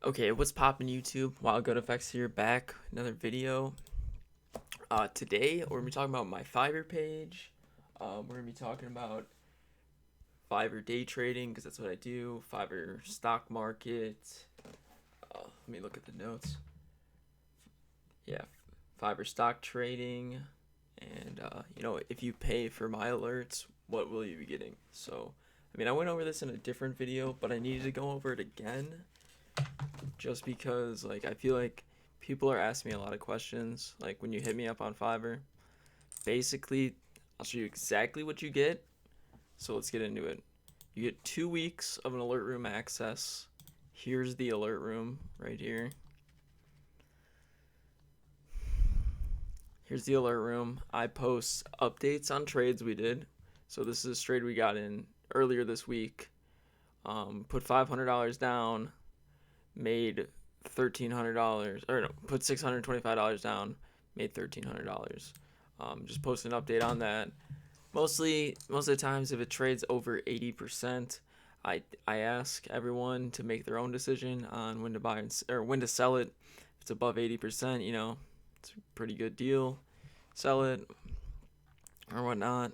Okay, what's poppin' YouTube? Wild Good Effects here, back another video. Today we're gonna be talking about my Fiverr page. We're gonna be talking about Fiverr Day Trading because that's what I do. Fiverr stock market. Let me look at the notes. Yeah, Fiverr stock trading, and if you pay for my alerts, what will you be getting? So, I went over this in a different video, but I needed to go over it again just because I feel like people are asking me a lot of questions like when you hit me up on Fiverr. Basically, I'll show you exactly what you get. So let's get into it. You get 2 weeks of an alert room access. Here's the alert room right here. Here's the alert room. I post updates on trades we did. So this is a trade we got in earlier this week. Put $500 down, made $1,300, or no, put $625 down, made $1,300. Just post an update on that. Most of the times, if it trades over 80%, I ask everyone to make their own decision on when to buy or when to sell it. If it's above 80%, it's a pretty good deal. Sell it or whatnot.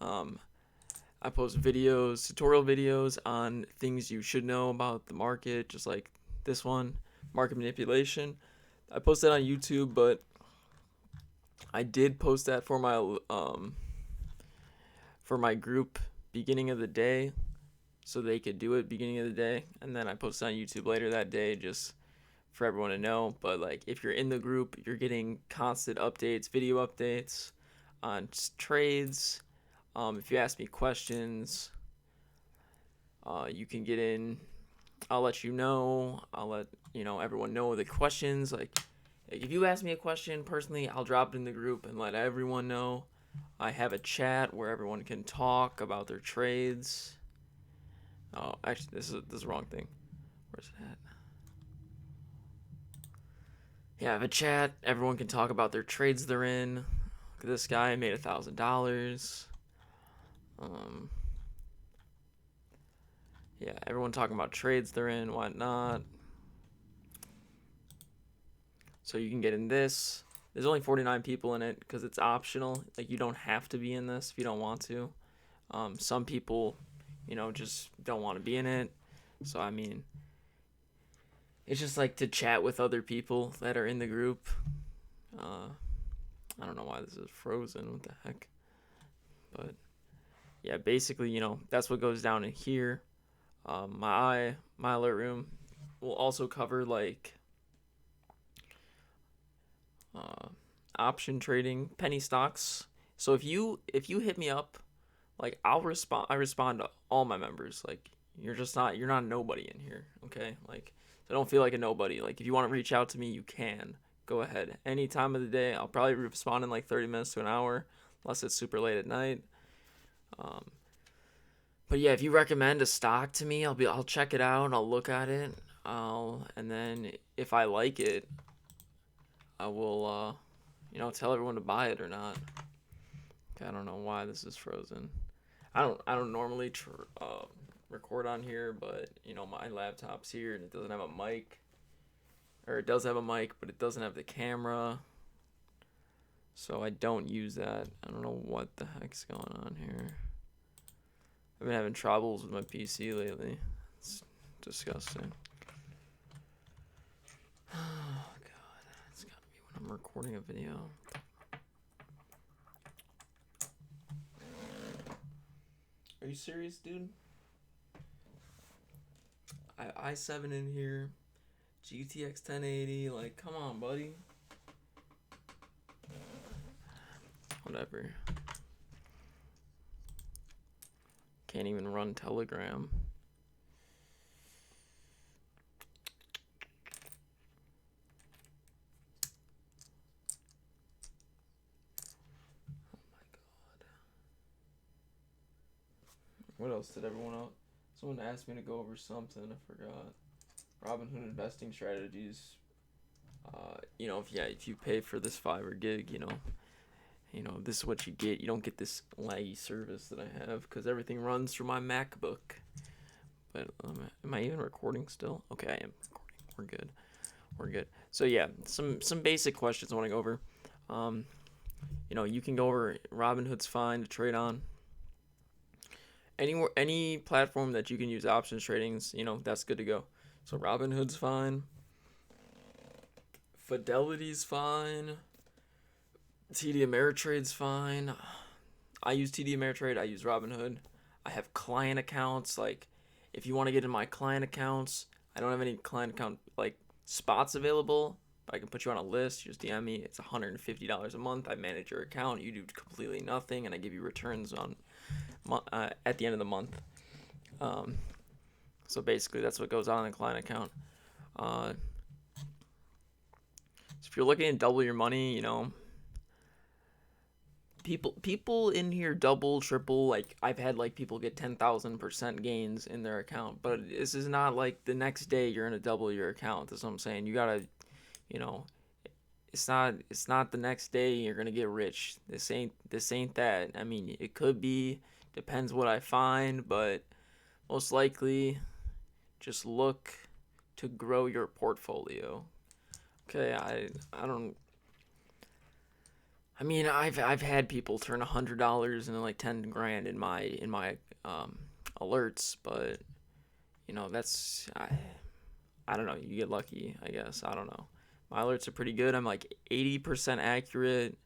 I post videos, tutorial videos on things you should know about the market, just like this one, market manipulation. I post that on YouTube, but I did post that for my group beginning of the day, so they could do it beginning of the day, and then I posted on YouTube later that day just for everyone to know. But if you're in the group, you're getting constant updates, video updates on trades. If you ask me questions, you can get in. I'll let you know. I'll let everyone know the questions. If you ask me a question personally, I'll drop it in the group and let everyone know. I have a chat where everyone can talk about their trades. Oh, actually, this is the wrong thing. Where's it at? Yeah, I have a chat. Everyone can talk about their trades they're in. Look at this guy, made $1,000. Yeah, everyone talking about trades they're in, whatnot. So you can get in this. There's only 49 people in it because it's optional. You don't have to be in this if you don't want to. Some people, just don't want to be in it. So, it's just to chat with other people that are in the group. I don't know why this is frozen. What the heck? But, yeah, basically, that's what goes down in here. My alert room will also cover option trading, penny stocks. So if you hit me up, I'll respond. I respond to all my members. You're not a nobody in here, okay? So don't feel like a nobody. If you want to reach out to me, you can. Go ahead. Any time of the day. I'll probably respond in 30 minutes to an hour, unless it's super late at night. But yeah, if you recommend a stock to me, I'll check it out. I'll look at it. And then if I like it, I will tell everyone to buy it or not. Okay, I don't know why this is frozen. I don't normally record on here, but my laptop's here and it doesn't have a mic, or it does have a mic, but it doesn't have the camera, so I don't use that. I don't know what the heck's going on here. I've been having troubles with my PC lately. It's disgusting. Oh god, it's gotta be when I'm recording a video. Are you serious, dude? I have i7 in here, GTX 1080. Come on, buddy. Whatever. Can't even run Telegram. Oh my god. What else did everyone else? Someone asked me to go over something. I forgot. Robinhood investing strategies. If you pay for this Fiverr gig, this is what you get. You don't get this laggy service that I have because everything runs through my MacBook. But am I even recording still? Okay, I am recording. We're good. We're good. So yeah, some basic questions I want to go over. Um, you can go over Robinhood's fine to trade on. Any platform that you can use options tradings, that's good to go. So Robinhood's fine. Fidelity's fine. TD Ameritrade's fine. I use TD Ameritrade. I use Robinhood. I have client accounts. Like, if you want to get in my client accounts, I don't have any client account like spots available, but I can put you on a list. You just DM me. It's $150 a month. I manage your account. You do completely nothing, and I give you returns on at the end of the month. So basically, that's what goes on in the client account. So if you're looking to double your money, people in here double, triple. Like, I've had like people get 10,000% gains in their account, but this is not like the next day you're gonna double your account. That's what I'm saying. You gotta, you know, it's not the next day you're gonna get rich. This ain't that. I mean, it could be. Depends what I find, but most likely, just look to grow your portfolio. Okay, I don't. I mean, I've had people turn $100 into like 10 grand in my alerts, but that's I don't know. You get lucky, I guess. I don't know. My alerts are pretty good. I'm like 80% accurate.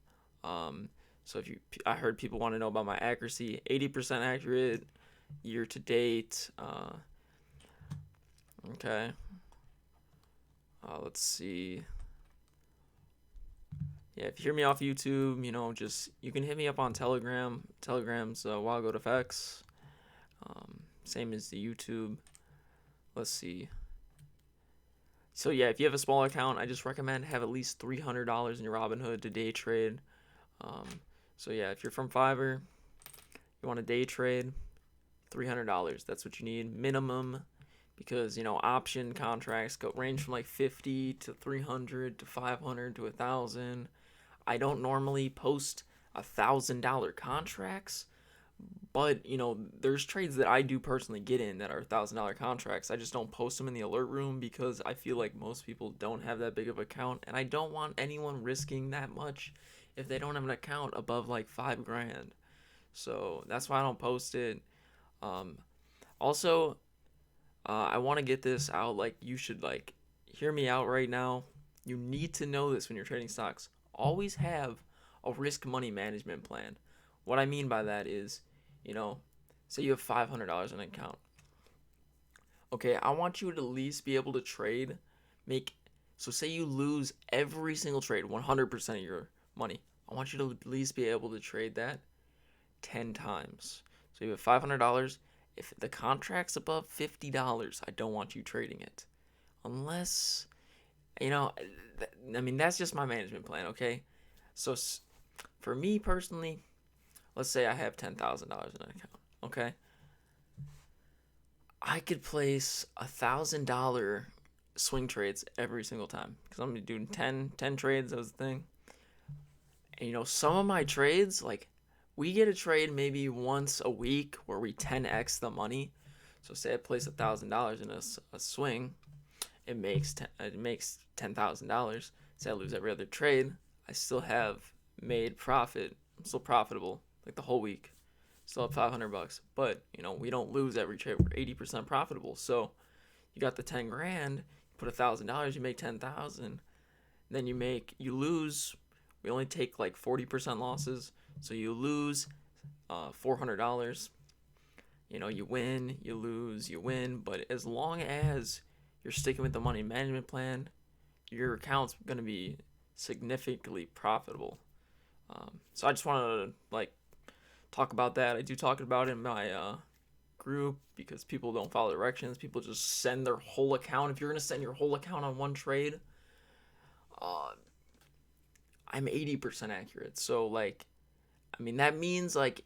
So I heard people want to know about my accuracy. 80% accurate year to date. Okay. Let's see. Yeah, if you hear me off YouTube, just you can hit me up on Telegram. Telegram's WildGoatFX. Same as the YouTube. Let's see. So yeah, if you have a small account, I just recommend have at least $300 in your Robinhood to day trade. So yeah, if you're from Fiverr, you want to day trade, $300. That's what you need minimum, because option contracts range from like 50 to 300 to 500 to 1,000. I don't normally post $1,000 contracts, but there's trades that I do personally get in that are $1,000 contracts. I just don't post them in the alert room because I feel like most people don't have that big of an account, and I don't want anyone risking that much if they don't have an account above like 5 grand. So that's why I don't post it. Also, I want to get this out. Like, you should like hear me out right now. You need to know this when you're trading stocks. Always have a risk money management plan. What I mean by that is, say you have $500 in an account. Okay, I want you to at least be able to trade, so say you lose every single trade, 100% of your money. I want you to at least be able to trade that 10 times. So you have $500. If the contract's above $50, I don't want you trading it. Unless, I mean, that's just my management plan, okay? So for me personally, let's say I have $10,000 in an account, okay? I could place $1,000 swing trades every single time because I'm gonna do 10 trades as a thing. And some of my trades, like, we get a trade maybe once a week where we 10x the money. So say I place $1,000 in a swing, it makes $10,000. Say I lose every other trade, I still have made profit. I'm still profitable like the whole week. Still have $500. But we don't lose every trade. We're 80% profitable. So you got the 10 grand. You put $1,000, you make 10,000. Then you lose. We only take like 40% losses. So you lose $400. You win, you lose, you win. But as long as you're sticking with the money management plan, your account's going to be significantly profitable. So I just wanted to talk about that. I do talk about it in my group because people don't follow directions. People just send their whole account. If you're going to send your whole account on one trade, I'm 80% accurate. So that means at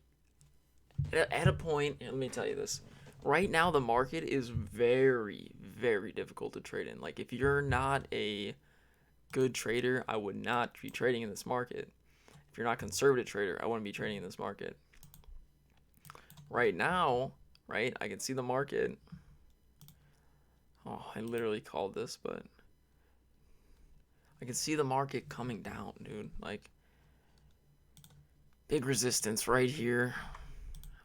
a point, let me tell you this. Right now the market is very, very difficult to trade in. Like, if you're not a good trader, I would not be trading in this market. If you're not a conservative trader, I wouldn't be trading in this market. Right now, right? I can see the market. Oh, I literally called this, but I can see the market coming down, dude. Like, big resistance right here.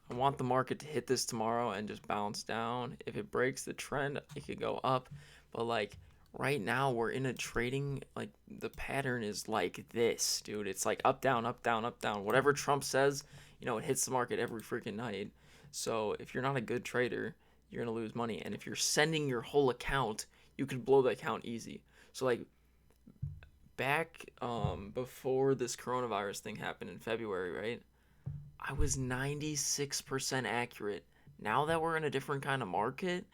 I want the market to hit this tomorrow and just bounce down. If it breaks the trend, it could go up. But like right now we're in a trading, like the pattern is like this, dude. It's like up, down, up, down, up, down. Whatever Trump says, it hits the market every freaking night. So if you're not a good trader, you're gonna lose money. And if you're sending your whole account, you could blow the account easy. So like back before this coronavirus thing happened in February, right? I was 96% accurate. Now that we're in a different kind of market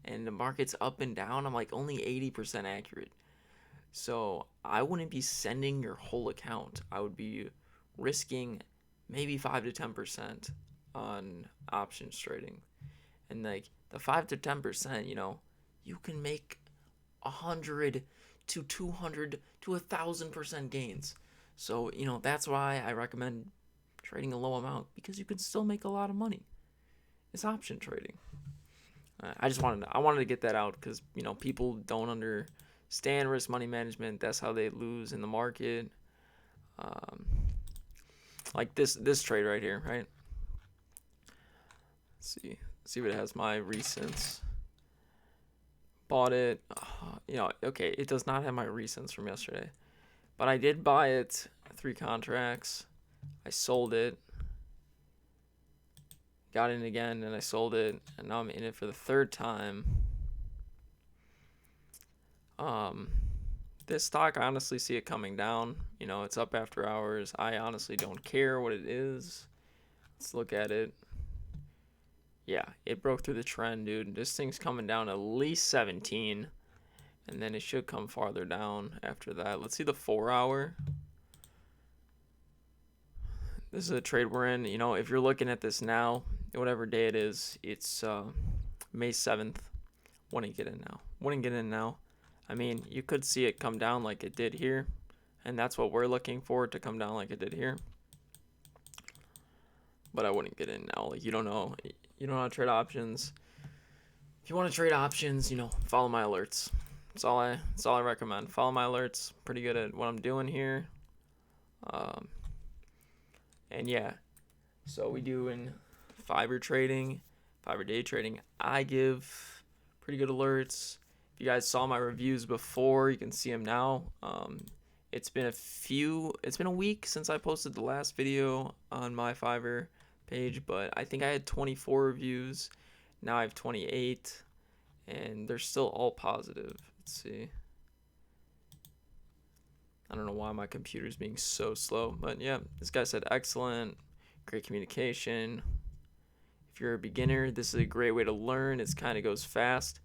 and the market's up and down, I'm like only 80% accurate. So I wouldn't be sending your whole account. I would be risking maybe 5 to 10% on options trading. And like the 5 to 10%, you can make 100 to 200 to 1,000% gains. So, that's why I recommend trading a low amount, because you can still make a lot of money. It's option trading. I wanted to get that out because people don't understand risk money management. That's how they lose in the market. Um, like this trade right here, right? Let's see what it has. My recents. Bought it. Okay, it does not have my recents from yesterday, but I did buy it. 3 contracts. I sold it. Got in again and I sold it, and now I'm in it for the 3rd time. This stock, I honestly see it coming down. It's up after hours. I honestly don't care what it is. Let's look at it. Yeah, it broke through the trend, dude. This thing's coming down at least 17, and then it should come farther down after that. Let's see the 4-hour. This is a trade we're in. If you're looking at this now, whatever day it is, it's May 7th. Wouldn't get in now. I mean, you could see it come down like it did here, and that's what we're looking for, to come down like it did here. But I wouldn't get in now. Like, you don't know how to trade options. If you want to trade options, follow my alerts. That's all I recommend. Follow my alerts. Pretty good at what I'm doing here. And yeah, so we do in Fiverr trading, Fiverr Day Trading. I give pretty good alerts. If you guys saw my reviews before, you can see them now. It's been a week since I posted the last video on my Fiverr page, but I think I had 24 reviews. Now I have 28, and they're still all positive. Let's see. I don't know why my computer's being so slow, but yeah, this guy said excellent, great communication. If you're a beginner, this is a great way to learn. It kind of goes fast.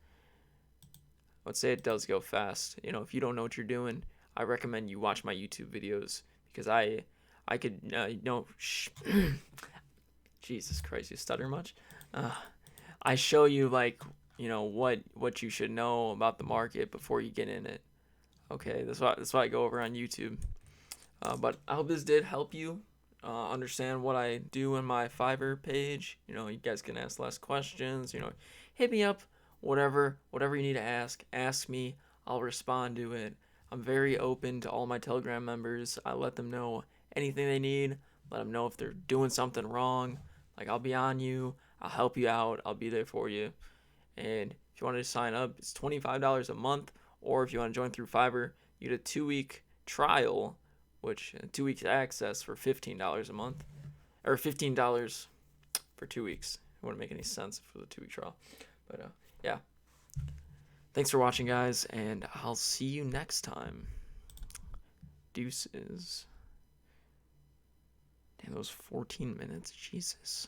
I would say it does go fast. If you don't know what you're doing, I recommend you watch my YouTube videos, because I could, Jesus Christ, you stutter much? I show you what you should know about the market before you get in it. Okay, that's why I go over on YouTube. But I hope this did help you understand what I do on my Fiverr page. You guys can ask less questions. Hit me up, whatever you need to ask me. I'll respond to it. I'm very open to all my Telegram members. I let them know anything they need. Let them know if they're doing something wrong. Like, I'll be on you. I'll help you out. I'll be there for you. And if you want to sign up, it's $25 a month. Or if you want to join through Fiverr, you get a 2-week trial, which 2 weeks access for $15 a month, or $15 for 2 weeks. It wouldn't make any sense for the 2-week trial, but yeah. Thanks for watching, guys, and I'll see you next time. Deuces. Damn, those 14 minutes, Jesus.